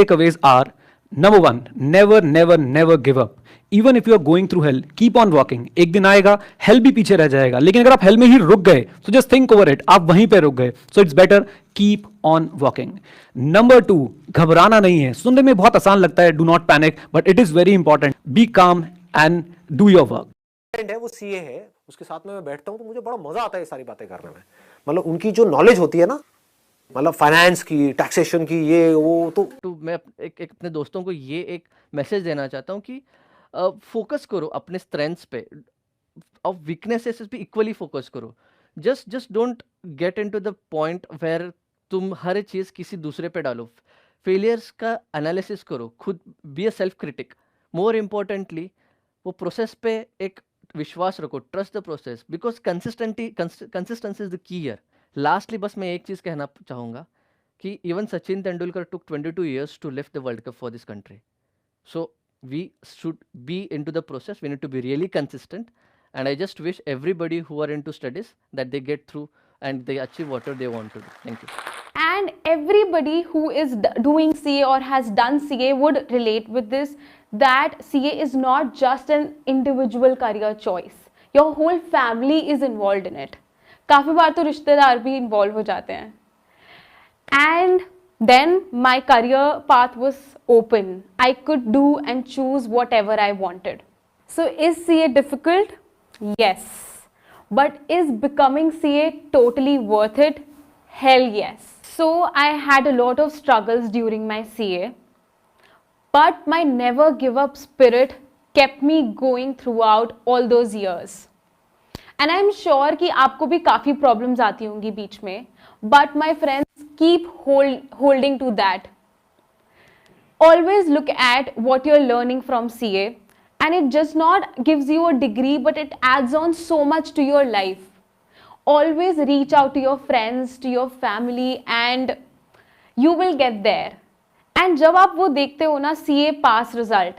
takeaways are: number one, never give up. Even if you are going through hell, keep on walking. एक दिन आएगा, hell भी पीछे रह जाएगा, लेकिन अगर आप hell में ही रुक गए, so just think over it, आप वहीं पे रुक गए. So it's better keep on walking. Number two, घबराना नहीं है. सुनने में बहुत आसान लगता है, do not panic, but it is very important. Be calm and do your work. है वो सीए है, उसके साथ में मैं बैठता हूँ तो मुझे बड़ा मजा आता है ये सारी बातें करने में. मतलब उनकी जो नॉलेज होती है ना, मतलब फाइनेंस की, टैक्सेशन की, ये वो तो मैं एक अपने दोस्तों को ये एक मैसेज देना चाहता हूँ कि फोकस करो अपने स्ट्रेंथ्स पे और वीकनेसेस पे इक्वली फोकस करो. Just don't get into the point where तुम हर चीज़ किसी दूसरे पे डालो. फेलियर्स का एनालिसिस करो, खुद be a self critic. More importantly वो प्रोसेस पे एक विश्वास रखो, trust the process, because consistency is the key year. Lastly बस मैं एक चीज़ कहना चाहूँगा कि even Sachin Tendulkar took 22 years to lift the World Cup for this country. So we should be into the process. We need to be really consistent. And I just wish everybody who are into studies that they get through and they achieve whatever they want to do. Thank you. And everybody who is doing CA or has done CA would relate with this, that CA is not just an individual career choice. Your whole family is involved in it. काफ़ी बार तो रिश्तेदार भी involve हो जाते हैं. And then my career path was open. I could do and choose whatever I wanted. So is CA difficult? Yes. But is becoming CA totally worth it? Hell yes. So I had a lot of struggles during my CA. But my never give up spirit kept me going throughout all those years. And I'm sure कि आपको भी काफ़ी problems आती होंगी बीच में. But my friends, keep holding to that. Always look at what you're learning from CA, and it just not gives you a degree, but it adds on so much to your life. Always reach out to your friends, to your family, and you will get there. And जब आप वो देखते हो ना CA पास result,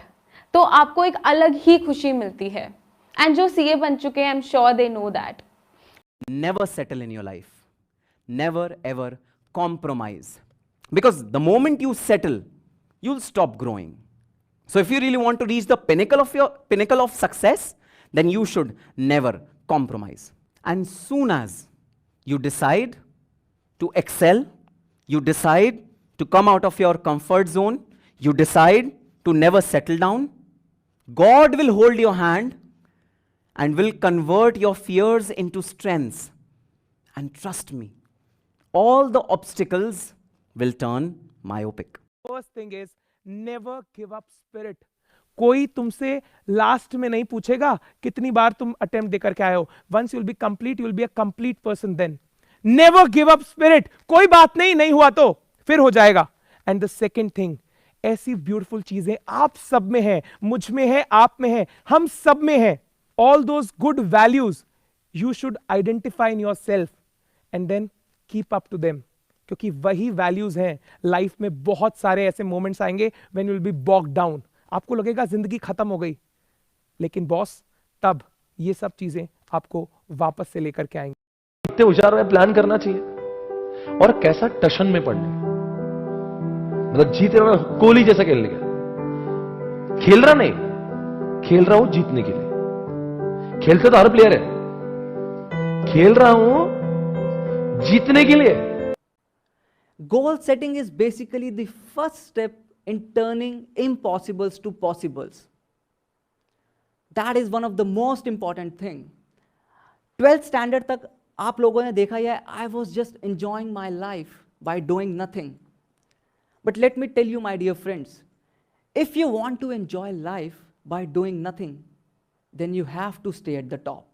तो आपको एक अलग ही खुशी मिलती है. And जो CA बन चुके हैं, I'm sure they know that. Never settle in your life. Never ever compromise. Because the moment you settle, you'll stop growing. So if you really want to reach the pinnacle of success, then you should never compromise. And soon as you decide to excel, you decide to come out of your comfort zone, you decide to never settle down, God will hold your hand and will convert your fears into strengths. And trust me, all the obstacles will turn myopic. First thing is never give up spirit. कोई तुमसे last में नहीं पूछेगा कितनी बार तुम attempt देकर के आए हो. Once you will be complete, you will be a complete person then. Never give up spirit. कोई बात नहीं हुआ तो फिर हो जाएगा. And the second thing, ऐसी ब्यूटीफुल चीजें आप सब में है, मुझ में है, आप में है, हम सब में है. All those good values you should identify in yourself and then keep up to them. क्योंकि वही वैल्यूज हैं. लाइफ में बहुत सारे ऐसे मोमेंट्स आएंगे when you will be bogged down. आपको लगेगा जिंदगी खत्म हो गई, लेकिन बॉस तब ये सब चीजें आपको वापस से लेकर के आएंगे. इतने होशियार में प्लान करना चाहिए और कैसा टशन में पड़ने, मतलब जीते रहो, कोहली जैसा खेलने का. खेल रहा नहीं, खेल रहा हूं जीतने के लिए. खेलते तो हर प्लेयर है, खेल रहा हूं जीतने के लिए. Goal setting is basically the first step in turning impossibles to possibles. That is one of the most important thing. 12th standard तक आप लोगों ने देखा है, I was just enjoying my life by doing nothing. But let me tell you, my dear friends, if you want to enjoy life by doing nothing, then you have to stay at the top.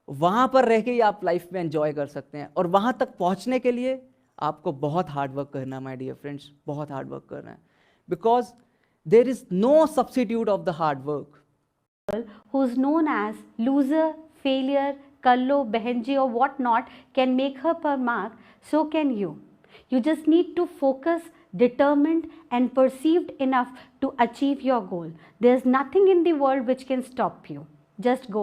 वहां पर रह के ही आप life में enjoy कर सकते हैं, और वहां तक पहुंचने के लिए आपको बहुत हार्ड वर्क करना है माय डियर फ्रेंड्स, बहुत हार्ड वर्क करना है. Because there is no substitute of the hard work. Who is known as loser, failure, kallo, behenji or what not can make her per mark, so can you. You just need to focus, determined and perceived enough to achieve your goal. There's nothing in the world which can stop you. Just go.